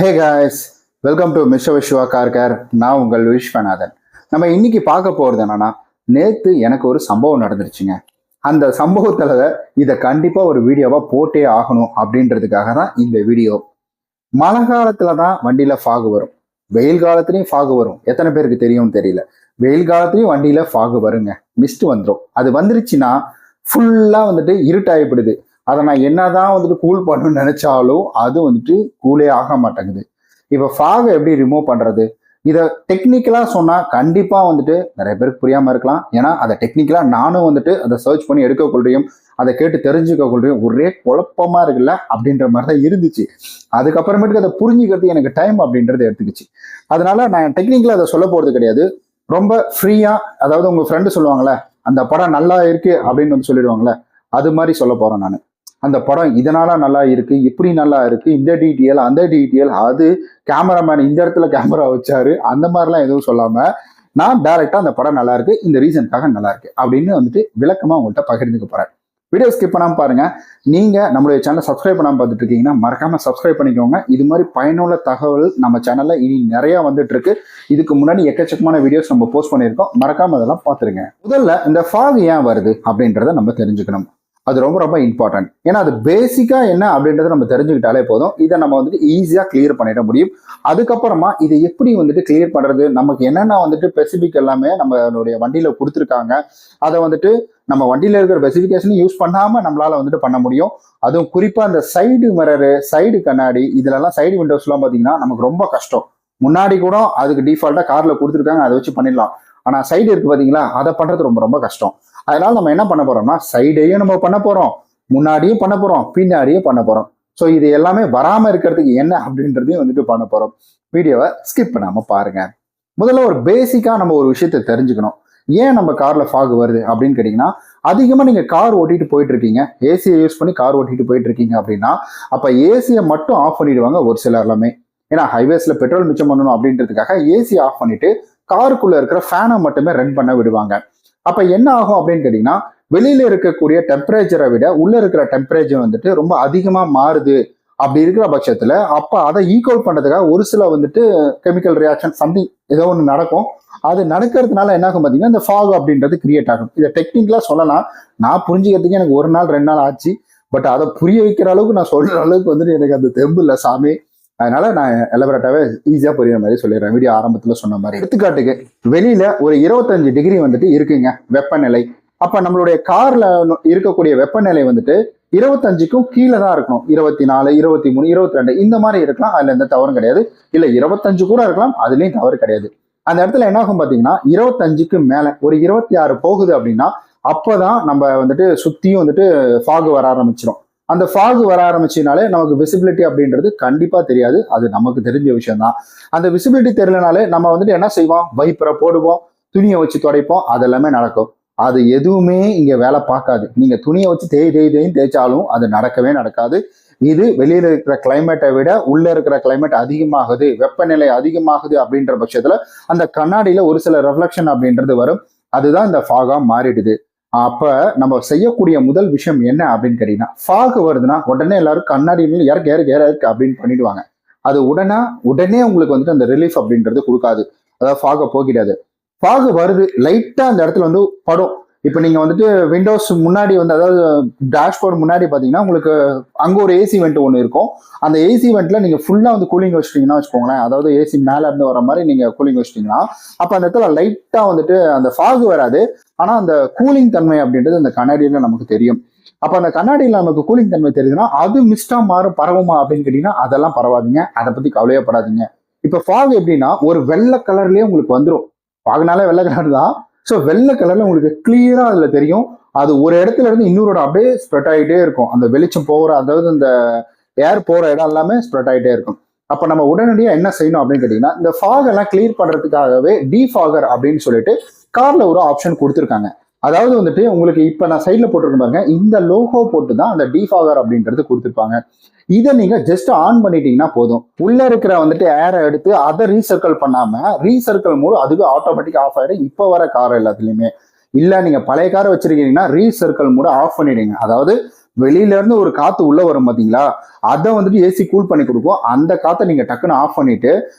Hey guys, welcome to mister Vishwa car care. நான் உங்கள் விஸ்வநாதன். நம்ம இன்னைக்கு பார்க்க போகிறது என்னன்னா, நேற்று எனக்கு ஒரு சம்பவம் நடந்துருச்சுங்க. அந்த சம்பவத்தில் இதை கண்டிப்பாக ஒரு வீடியோவாக போட்டே ஆகணும் அப்படின்றதுக்காக தான் இந்த வீடியோ. மழை காலத்தில் தான் வண்டியில் ஃபாகு வரும், வெயில் காலத்துலேயும் ஃபாகு வரும். எத்தனை பேருக்கு தெரியும்னு தெரியல. வெயில் காலத்துலேயும் வண்டியில் ஃபாகு வருங்க, மிஸ்ட் வந்துடும். அது வந்துருச்சுன்னா ஃபுல்லாக வந்துட்டு இருட்டாயிப்படுது. அதை நான் என்னதான் வந்துட்டு கூல் பண்ணணும்னு நினைச்சாலும் அது வந்துட்டு கூலே ஆக மாட்டேங்குது. இப்போ ஃபாகை எப்படி ரிமூவ் பண்றது? இதை டெக்னிக்கலா சொன்னா கண்டிப்பா வந்துட்டு நிறைய பேருக்கு புரியாம இருக்கலாம். ஏன்னா அதை டெக்னிக்கலா நானும் வந்துட்டு அதை சர்ச் பண்ணி எடுக்கக்கொள்றையும், அதை கேட்டு தெரிஞ்சுக்க கொள்றையும் ஒரே குழப்பமா இருக்குல்ல அப்படின்ற மாதிரி தான் இருந்துச்சு. அதுக்கப்புறமேட்டுக்கு அதை புரிஞ்சுக்கிறதுக்கு எனக்கு டைம் அப்படின்றது எடுத்துக்கிச்சு. அதனால நான் டெக்னிக்கலா அதை சொல்ல போறது கிடையாது. ரொம்ப ஃப்ரீயா, அதாவது உங்க ஃப்ரெண்டு சொல்லுவாங்களே அந்த படம் நல்லா இருக்கு அப்படின்னு வந்து சொல்லிடுவாங்களே, அது மாதிரி சொல்ல போறேன் நான். அந்த படம் இதனால நல்லா இருக்கு, இப்படி நல்லா இருக்கு, இந்த டீட்டெயில் அந்த டீட்டெயில், அது கேமராமேன் இந்த இடத்துல கேமரா வச்சாரு, அந்த மாதிரிலாம் எதுவும் சொல்லாம நான் டைரக்டா அந்த படம் நல்லா இருக்கு, இந்த ரீசனுக்காக நல்லா இருக்கு அப்படின்னு வந்துட்டு விளக்கமா உங்கள்கிட்ட பகிர்ந்துக்க போறேன். வீடியோ ஸ்கிப் பண்ணாம பாருங்க. நீங்க நம்மளுடைய சேனல் சப்ஸ்கிரைப் பண்ணாம பார்த்துட்டு இருக்கீங்கன்னா மறக்காம சப்ஸ்கிரைப் பண்ணிக்கோங்க. இது மாதிரி பயனுள்ள தகவல் நம்ம சேனல்ல இனி நிறைய வந்துட்டு இருக்கு. இதுக்கு முன்னாடி எக்கச்சக்கமான வீடியோஸ் நம்ம போஸ்ட் பண்ணியிருக்கோம், மறக்காம அதெல்லாம் பார்த்துருங்க. முதல்ல இந்த ஃபாக் ஏன் வருது அப்படின்றத நம்ம தெரிஞ்சுக்கணும். அது ரொம்ப ரொம்ப இம்பார்ட்டன்ட். ஏன்னா அது பேசிக்கா என்ன அப்படின்றத நம்ம தெரிஞ்சுக்கிட்டாலே போதும். இதை நம்ம வந்துட்டு ஈஸியா கிளியர் பண்ணிட முடியும். அதுக்கப்புறமா இதை எப்படி வந்துட்டு கிளியர் பண்றது, நமக்கு என்னென்ன வந்துட்டு ஸ்பெசிபிக் எல்லாமே நம்மளுடைய வண்டியில கொடுத்துருக்காங்க, அதை வந்துட்டு நம்ம வண்டியில இருக்கிற ஸ்பெசிபிகேஷன் யூஸ் பண்ணாம நம்மளால வந்துட்டு பண்ண முடியும். அதுவும் குறிப்பா இந்த சைடு மிரரு, சைடு கண்ணாடி, இதுலலாம் சைடு விண்டோஸ் எல்லாம் பாத்தீங்கன்னா நமக்கு ரொம்ப கஷ்டம். முன்னாடி கூட அதுக்கு டிஃபால்ட்டா கார்ல கொடுத்துருக்காங்க, அதை வச்சு பண்ணிடலாம். ஆனா சைடு இருக்கு பாத்தீங்களா, அதை பண்றது ரொம்ப ரொம்ப கஷ்டம். அதனால நம்ம என்ன பண்ண போறோம்னா, சைடையும் நம்ம பண்ண போறோம், முன்னாடியும் பண்ண போறோம், பின்னாடியும் பண்ண போறோம். ஸோ இது எல்லாமே வராம இருக்கிறதுக்கு என்ன அப்படின்றதையும் வந்துட்டு பண்ண போறோம். வீடியோவை ஸ்கிப் பண்ணாம பாருங்க. முதல்ல ஒரு பேசிக்கா நம்ம ஒரு விஷயத்த தெரிஞ்சுக்கணும். ஏன் நம்ம கார்ல ஃபாக் வருது அப்படின்னு கேட்டீங்கன்னா, அதிகமா நீங்க கார் ஓட்டிட்டு போயிட்டு இருக்கீங்க, ஏசியை யூஸ் பண்ணி கார் ஓட்டிட்டு போயிட்டு இருக்கீங்க அப்படின்னா, அப்ப ஏசியை மட்டும் ஆஃப் பண்ணிடுவாங்க ஒரு சிலர் எல்லாமே. ஏன்னா ஹைவேஸ்ல பெட்ரோல் மிச்சம் பண்ணணும் அப்படின்றதுக்காக ஏசி ஆஃப் பண்ணிட்டு காருக்குள்ள இருக்கிற ஃபேனை மட்டுமே ரன் பண்ண விடுவாங்க. அப்ப என்ன ஆகும் அப்படின்னு கேட்டீங்கன்னா, வெளியில இருக்கக்கூடிய டெம்பரேச்சரை விட உள்ள இருக்கிற டெம்பரேச்சர் வந்துட்டு ரொம்ப அதிகமா மாறுது. அப்படி இருக்கிற பட்சத்துல அப்ப அதை ஈக்குவல் பண்றதுக்காக ஒரு சில வந்துட்டு கெமிக்கல் ரியாக்ஷன் சம்திங் ஏதோ ஒன்று நடக்கும். அது நடக்கிறதுனால என்ன ஆகும் பாத்தீங்கன்னா, இந்த ஃபாக் அப்படின்றது கிரியேட் ஆகும். இதை டெக்னிக்கலா சொல்லலாம், நான் புரிஞ்சுக்கிறதுக்கு எனக்கு 1 நாள் 2 நாள் ஆச்சு. பட் அதை புரிய வைக்கிற அளவுக்கு நான் சொல்ற அளவுக்கு வந்துட்டு எனக்கு அந்த தெம்பு இல்லை சாமி. அதனால நான் எலபரேட்டாவே ஈஸியா புரியுற மாதிரி சொல்லிடுறேன். வீடியோ ஆரம்பத்துல சொன்ன மாதிரி எடுத்துக்காட்டுக்கு, வெளியில ஒரு 25 டிகிரி வந்துட்டு இருக்குங்க வெப்பநிலை. அப்ப நம்மளுடைய கார்ல இருக்கக்கூடிய வெப்பநிலை வந்துட்டு 25க்கும் கீழே தான் இருக்கணும். 24, 23, 22 இந்த மாதிரி இருக்கலாம், அதுல எந்த தவறும் கிடையாது. இல்ல 25 கூட இருக்கலாம், அதுலயும் தவறு கிடையாது. அந்த இடத்துல என்ன ஆகும் பாத்தீங்கன்னா, 25க்கு மேல ஒரு 26 போகுது அப்படின்னா அப்பதான் நம்ம வந்துட்டு சுத்தியும் வந்துட்டு ஃபாக் வர ஆரம்பிச்சிடும். அந்த ஃபாக் வர ஆரம்பிச்சினாலே நமக்கு விசிபிலிட்டி அப்படின்றது கண்டிப்பா தெரியாது. அது நமக்கு தெரிஞ்ச விஷயம் தான். அந்த விசிபிலிட்டி தெரியலனாலே நம்ம வந்துட்டு என்ன செய்வோம், வைப்பரை போடுவோம், துணியை வச்சு துடைப்போம், அதெல்லாமே நடக்கும். அது எதுவுமே இங்க வேலை பார்க்காது. நீங்க துணியை வச்சு தேய்ன்னு தேய்ச்சாலும் அது நடக்கவே நடக்காது. இது வெளியில இருக்கிற கிளைமேட்டை விட உள்ள இருக்கிற கிளைமேட் அதிகமாகுது, வெப்பநிலை அதிகமாகுது அப்படின்ற பட்சத்துல அந்த கண்ணாடியில ஒரு சில ரெஃப்ளெக்ஷன் அப்படின்றது வரும். அதுதான் இந்த ஃபாகா மாறிடுது. அப்ப நம்ம செய்யக்கூடிய முதல் விஷயம் என்ன அப்படின்னு கேட்டீங்கன்னா, ஃபாக் வருதுன்னா உடனே எல்லாரும் கண்ணாடியில் இருக்கு அப்படின்னு பண்ணிடுவாங்க. அது உடனே உங்களுக்கு வந்துட்டு அந்த ரிலீஃப் அப்படின்றது கொடுக்காது. அதாவது ஃபாகை போக்கிடாது. ஃபாக் வருது, லைட்டா அந்த இடத்துல வந்து படும். இப்ப நீங்க வந்துட்டு விண்டோஸ் முன்னாடி வந்து, அதாவது டேஷ்போர்ட் முன்னாடி பாத்தீங்கன்னா உங்களுக்கு அங்க ஒரு ஏசி வெண்ட் ஒன்று இருக்கும். அந்த ஏசி வெண்ட்ல நீங்க ஃபுல்லா வந்து கூலிங் வச்சிட்டீங்கன்னா வச்சுக்கோங்களேன், அதாவது ஏசி மேல இருந்து வர மாதிரி நீங்க கூலிங் வச்சிட்டீங்கன்னா அப்ப அந்த இடத்துல லைட்டா வந்துட்டு அந்த ஃபாக் வராது. ஆனா அந்த கூலிங் தன்மை அப்படின்றது அந்த கண்ணாடியில நமக்கு தெரியும். அப்ப அந்த கண்ணாடியில நமக்கு கூலிங் தன்மை தெரியுதுன்னா அது மிஸ்டா மாறும், பரவுமா அப்படின்னு கேட்டீங்கன்னா அதெல்லாம் பரவாதீங்க, அதை பத்தி கவலையப்படாதீங்க. இப்ப ஃபாக் எப்படின்னா ஒரு வெள்ளை கலர்லயே உங்களுக்கு வந்துடும். ஃபாக்னாலே வெள்ளை கலர் தான். ஸோ வெள்ளை கலர்ல உங்களுக்கு கிளியரா அதுல தெரியும். அது ஒரு இடத்துல இருந்து இன்னொரு அப்படியே ஸ்ப்ரெட் ஆகிட்டே இருக்கும். அந்த வெளிச்சம் போகிற, அதாவது இந்த ஏர் போற இடம் எல்லாமே ஸ்ப்ரெட் ஆகிட்டே இருக்கும். அப்ப நம்ம உடனடியாக என்ன செய்யணும் அப்படின்னு கேட்டீங்கன்னா, இந்த ஃபாக் எல்லாம் கிளியர் பண்றதுக்காகவே டிஃபாகர் அப்படின்னு சொல்லிட்டு கார்ல ஒரு ஆப்ஷன் கொடுத்துருக்காங்க. அதாவது வந்துட்டு உங்களுக்கு இப்ப நான் சைட்ல போட்டிருக்கேன் பாருங்க, இந்த லோகோ போட்டு தான் அந்த டிஃபாகர் அப்படின்றது கொடுத்துருப்பாங்க. இதை நீங்க ஜஸ்ட் ஆன் பண்ணிட்டீங்கன்னா போதும். உள்ள இருக்கிற வந்துட்டு ஏரை எடுத்து அதை ரீசர்க்கிள் பண்ணாம ரீசர்க்கிள் மூலம் அதுவே ஆட்டோமேட்டிக் ஆஃப் ஆயிடும். இப்ப வர கார் எல்லாத்துலயுமே. இல்ல நீங்க பழைய காரை வச்சிருக்கீங்கன்னா ரீசர்க்கிள் மூட ஆஃப் பண்ணிடுங்க. அதாவது வெளியில இருந்து ஒரு காத்து உள்ள வரும் பாத்தீங்களா, அதை வந்துட்டு ஏசி கூல் பண்ணி கொடுக்கும். அந்த காத்தை நீங்க டக்குன்னு ஆஃப் பண்ணிட்டு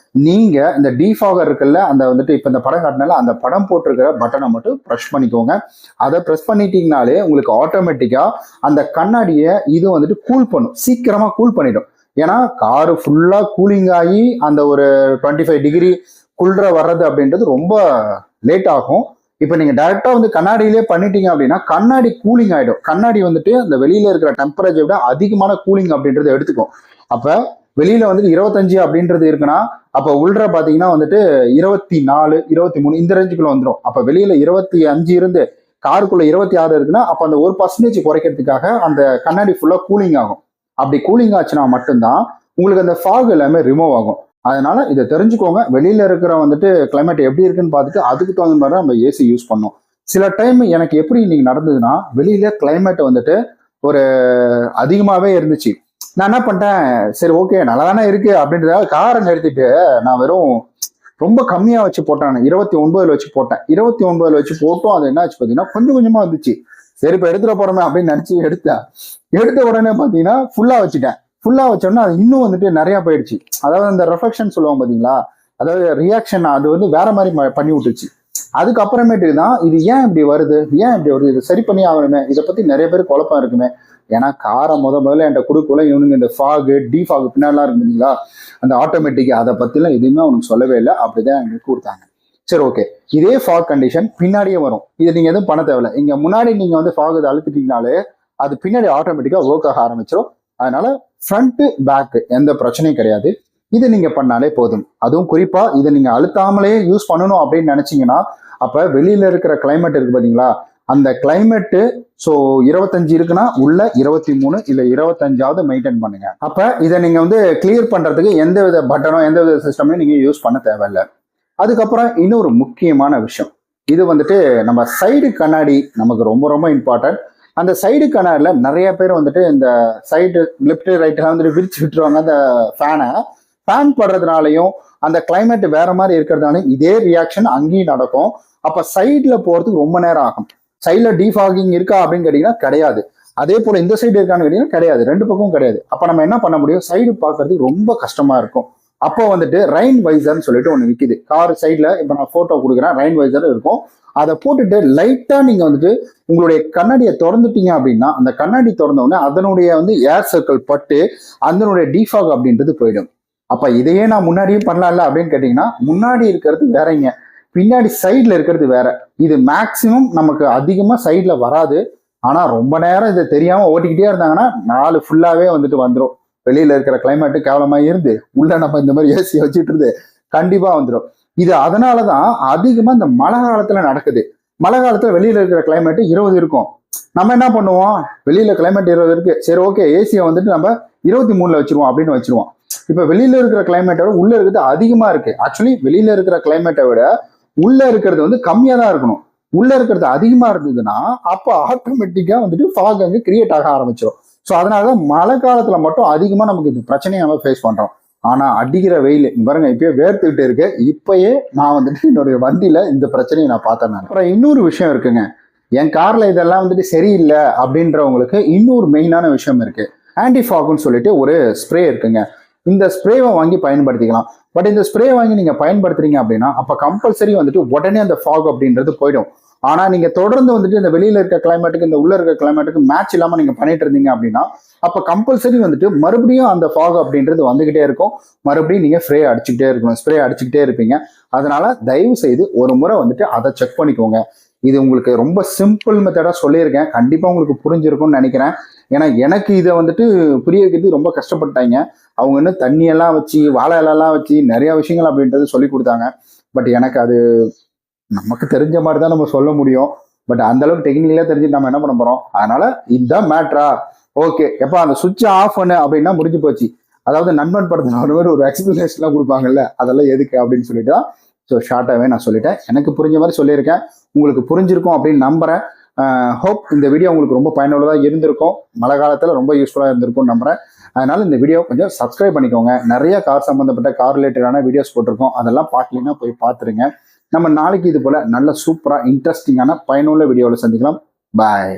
நீங்க இந்த டிஃபாகர் இருக்குல்ல, அந்த வந்துட்டு இப்ப இந்த படம் காட்டினால அந்த படம் போட்டிருக்கிற பட்டனை மட்டும் ப்ரெஸ் பண்ணிக்கோங்க. அதை ப்ரெஸ் பண்ணிட்டீங்கனாலே உங்களுக்கு ஆட்டோமேட்டிக்கா அந்த கண்ணாடியை இது வந்துட்டு கூல் பண்ணும், சீக்கிரமா கூல் பண்ணிடும். ஏன்னா காரு ஃபுல்லா கூலிங் ஆகி அந்த ஒரு 25 டிகிரி குளிர வர்றது அப்படின்றது ரொம்ப லேட் ஆகும். இப்போ நீங்க டைரக்டா வந்து கண்ணாடியிலே பண்ணிட்டீங்க அப்படின்னா கண்ணாடி கூலிங் ஆயிடும். கண்ணாடி வந்துட்டு அந்த வெளியில இருக்கிற டெம்பரேச்சர் விட அதிகமான கூலிங் அப்படின்றது எடுத்துக்கும். அப்ப வெளியில வந்துட்டு 25 அப்படின்றது இருக்குன்னா அப்ப உள்ள பாத்தீங்கன்னா வந்துட்டு 24, 23 இந்த ரேஞ்சுக்குள்ள வந்துடும். அப்ப வெளியில 25 இருந்து காருக்குள்ள 26 இருக்குன்னா அப்ப அந்த 1% குறைக்கிறதுக்காக அந்த கண்ணாடி ஃபுல்லா கூலிங் ஆகும். அப்படி கூலிங் ஆச்சுன்னா மட்டும்தான் உங்களுக்கு அந்த ஃபாக் எல்லாமே ரிமூவ் ஆகும். அதனால இதை தெரிஞ்சுக்கோங்க. வெளியில இருக்கிற வந்துட்டு கிளைமேட் எப்படி இருக்குன்னு பார்த்துட்டு அதுக்கு தகுந்த மாதிரி நம்ம ஏசி யூஸ் பண்ணோம். சில டைம் எனக்கு எப்படி இன்னைக்கு நடந்ததுன்னா, வெளியில கிளைமேட் வந்துட்டு ஒரு அதிகமாவே இருந்துச்சு. நான் என்ன பண்ணிட்டேன், சரி ஓகே நல்லா தானே இருக்கு அப்படின்றதால காரை நிறுத்திட்டு நான் வெறும் ரொம்ப கம்மியா வச்சு போட்டேன். 29 வச்சு போட்டேன். 29 வச்சு போட்டும் அது என்ன ஆச்சு பார்த்தீங்கன்னா கொஞ்சம் கொஞ்சமா வந்துச்சு. சரி இப்போ எடுத்துட போறோமே அப்படின்னு நினைச்சு எடுத்தேன். எடுத்த உடனே பார்த்தீங்கன்னா ஃபுல்லா வச்சுட்டேன். ஃபுல்லா வச்சோம்னா அது இன்னும் வந்துட்டு நிறைய போயிடுச்சு. அதாவது அந்த ரெஃப்ளெக்ஷன் சொல்லுவோம் பாத்தீங்களா, அதாவது ரியாக்ஷன் அது வந்து வேற மாதிரி பண்ணி விட்டுச்சு. அதுக்கப்புறமேட்டுக்கு தான் இது ஏன் இப்படி வருது, இதை சரி பண்ணி ஆகணுமே, இதை பத்தி நிறைய பேர் குழப்பம் இருக்குமே. ஏன்னா காரை முதல்ல என்கிட்ட கொடுக்கல இவனுங்க இந்த ஃபாகு டிஃபாகு பின்னாலாம் இருக்குங்களா, அந்த ஆட்டோமேட்டிக் அதை பத்திலாம் எதுவுமே அவனுக்கு சொல்லவே இல்லை. அப்படிதான் எங்களுக்கு கொடுத்தாங்க. சரி ஓகே, இதே ஃபாக் கண்டிஷன் பின்னாடியே வரும். இது நீங்க எதுவும் பண்ண தேவையில்ல. இங்க முன்னாடி நீங்க வந்து ஃபாக் இதை அழுத்திட்டீங்கனாலே அது பின்னாடி ஆட்டோமேட்டிக்கா ஒர்க் ஆக ஆரம்பிச்சிடும். அதனால ஃப்ரண்ட் பேக் எந்த பிரச்சனையும் கிடையாது. இதை நீங்க பண்ணாலே போதும். அதுவும் குறிப்பா இதை நீங்க அழுத்தாமலே யூஸ் பண்ணணும் அப்படின்னு நினைச்சீங்கன்னா அப்ப வெளியில இருக்கிற கிளைமேட் இருக்கு பாத்தீங்களா, அந்த கிளைமேட்டு ஸோ 25 இருக்குன்னா உள்ள 23 இல்ல 25ஆவது மெயின்டைன் பண்ணுங்க. அப்ப இதை நீங்க வந்து கிளியர் பண்றதுக்கு எந்த வித பட்டனோ எந்த வித சிஸ்டமையும் நீங்க யூஸ் பண்ண தேவையில்லை. அதுக்கப்புறம் இன்னொரு முக்கியமான விஷயம், இது வந்துட்டு நம்ம சைடு கண்ணாடி நமக்கு ரொம்ப ரொம்ப இம்பார்ட்டன்ட். அந்த சைடு கண்ணாடில நிறைய பேர் வந்துட்டு இந்த சைடு லெஃப்ட் ரைட்லாம் வந்துட்டு விரிச்சு விட்டுருவாங்க அந்த ஃபேன் படுறதுனாலையும் அந்த கிளைமேட் வேற மாதிரி இருக்கிறதுனாலையும் இதே ரியாக்ஷன் அங்கேயும் நடக்கும். அப்ப சைட்ல போறதுக்கு ரொம்ப நேரம் ஆகும். சைட்ல டீஃபாகிங் இருக்கா அப்படின்னு கேட்டீங்கன்னா கிடையாது. அதே போல இந்த சைடு இருக்கான்னு கேட்டீங்கன்னா கிடையாது. ரெண்டு பக்கமும் கிடையாது. அப்ப நம்ம என்ன பண்ண முடியும், சைடு பார்க்கறதுக்கு ரொம்ப கஷ்டமா இருக்கும். அப்போ வந்துட்டு ரெயின் வைசர்னு சொல்லிட்டு ஒன்று விற்கிது கார் சைட்ல. இப்போ நான் போட்டோ கொடுக்குறேன், ரெயின் வைசர் இருக்கும். அதை போட்டுட்டு லைட்டா நீங்க வந்துட்டு உங்களுடைய கண்ணாடியை திறந்துட்டீங்க அப்படின்னா அந்த கண்ணாடி திறந்த உடனே அதனுடைய வந்து ஏர் சர்க்கிள் பட்டு அதனுடைய டிஃபாக் அப்படின்றது போயிடும். அப்ப இதையே நான் முன்னாடியும் பண்ணலாம்ல அப்படின்னு கேட்டீங்கன்னா முன்னாடி இருக்கிறது வேறங்க, பின்னாடி சைட்ல இருக்கிறது வேற. இது மேக்சிமம் நமக்கு அதிகமா சைட்ல வராது. ஆனா ரொம்ப நேரம் இதை தெரியாம ஓட்டிக்கிட்டே இருந்தாங்கன்னா நாலு ஃபுல்லாவே வந்துட்டு வந்துடும். வெளியில இருக்கிற கிளைமேட்டு கேவலமா இருந்து உள்ள நம்ம இந்த மாதிரி ஏசி வச்சுட்டு இருந்து கண்டிப்பா வந்துடும். இது அதனாலதான் அதிகமா இந்த மழை காலத்துல நடக்குது. மழை காலத்துல வெளியில இருக்கிற கிளைமேட் 20 இருக்கும். நம்ம என்ன பண்ணுவோம், வெளியில கிளைமேட் 20 இருக்கு, சரி ஓகே ஏசியை வந்துட்டு நம்ம 23ல வச்சிருவோம் அப்படின்னு வச்சிருவோம். இப்ப வெளியில இருக்கிற கிளைமேட்டை விட உள்ள இருக்கிறது அதிகமா இருக்கு. ஆக்சுவலி வெளியில இருக்கிற கிளைமேட்டை விட உள்ள இருக்கிறது வந்து கம்மியா தான் இருக்கணும். உள்ள இருக்கிறது அதிகமா இருந்ததுன்னா அப்ப ஆட்டோமேட்டிக்கா வந்துட்டு ஃபாக் அங்க கிரியேட் ஆக ஆரம்பிச்சிடும். ஸோ அதனாலதான் மழை காலத்துல மட்டும் அதிகமா நமக்கு இந்த பிரச்சனையை நம்ம ஃபேஸ் பண்றோம். ஆனா அடிக்கிற வெயில் பாருங்க இப்பயே வேர்த்துக்கிட்டு இருக்கு. இப்பயே நான் வந்துட்டு என்னுடைய வண்டியில இந்த பிரச்சனையை நான் பார்த்தேன். அப்புறம் இன்னொரு விஷயம் இருக்குங்க, என் கார்ல இதெல்லாம் வந்துட்டு சரியில்லை அப்படின்றவங்களுக்கு இன்னொரு மெயினான விஷயம் இருக்கு. ஆன்டி ஃபாக்னு சொல்லிட்டு ஒரு ஸ்ப்ரே இருக்குங்க. இந்த ஸ்ப்ரேவை வாங்கி பயன்படுத்திக்கலாம். பட் இந்த ஸ்ப்ரே வாங்கி நீங்க பயன்படுத்துறீங்க அப்படின்னா அப்ப கம்பல்சரி வந்துட்டு உடனே அந்த ஃபாக் அப்படின்றது போயிடும். ஆனா நீங்க தொடர்ந்து வந்துட்டு இந்த வெளியில இருக்க கிளைமேட்டுக்கு இந்த உள்ள இருக்க கிளைமேட்டுக்கு மேட்ச் இல்லாம நீங்க பண்ணிட்டு இருந்தீங்க அப்படின்னா அப்ப கம்பல்சரி வந்துட்டு மறுபடியும் அந்த ஃபாக் அப்படின்றது வந்துகிட்டே இருக்கும். மறுபடியும் நீங்க ஸ்ப்ரே அடிச்சுக்கிட்டே இருப்பீங்க. அதனால தயவு செய்து ஒரு முறை வந்துட்டு அதை செக் பண்ணிக்கோங்க. இது உங்களுக்கு ரொம்ப சிம்பிள் மெத்தடா சொல்லியிருக்கேன். கண்டிப்பா உங்களுக்கு புரிஞ்சிருக்கும்னு நினைக்கிறேன். ஏன்னா எனக்கு இதை வந்துட்டு புரிய வைக்கிறது ரொம்ப கஷ்டப்பட்டாங்க. அவங்க இன்னும் தண்ணியெல்லாம் வச்சு வாழை இலெல்லாம் வச்சு நிறைய விஷயங்கள் அப்படின்றது சொல்லி கொடுத்தாங்க. பட் எனக்கு அது நமக்கு தெரிஞ்ச மாதிரி தான் நம்ம சொல்ல முடியும். பட் அந்த அளவுக்கு டெக்னிக்கலா தெரிஞ்சுட்டு நம்ம என்ன பண்ண போறோம். அதனால இதுதான் மேட்ரா, ஓகே எப்ப அந்த சுவிட்ச் ஆஃப் பண்ணு அப்படின்னா முடிஞ்சு போச்சு. அதாவது நண்பன் படத்துல ஒரு எக்ஸ்பிளனேஷன்லாம் கொடுப்பாங்கல்ல, அதெல்லாம் எதுக்கு அப்படின்னு சொல்லிட்டு ஸோ ஷார்ட்டாகவே நான் சொல்லிட்டேன். எனக்கு புரிஞ்ச மாதிரி சொல்லியிருக்கேன். உங்களுக்கு புரிஞ்சிருக்கும் அப்படின்னு நம்புறேன். ஹோப் இந்த வீடியோ உங்களுக்கு ரொம்ப பயனுள்ளதாக இருந்திருக்கும். மழை காலத்தில் ரொம்ப யூஸ்ஃபுல்லாக இருந்திருக்கும்னு நம்புறேன். அதனால இந்த வீடியோ கொஞ்சம் சப்ஸ்கிரைப் பண்ணிக்கோங்க. நிறைய கார் சம்பந்தப்பட்ட கார் ரிலேட்டடான வீடியோஸ் போட்டிருக்கோம். அதெல்லாம் பார்க்கலன்னா போய் பார்த்துருங்க. நம்ம நாளைக்கு இது போல நல்ல சூப்பரா இன்ட்ரெஸ்டிங்கான பயனுள்ள வீடியோவில் சந்திக்கலாம். பாய்.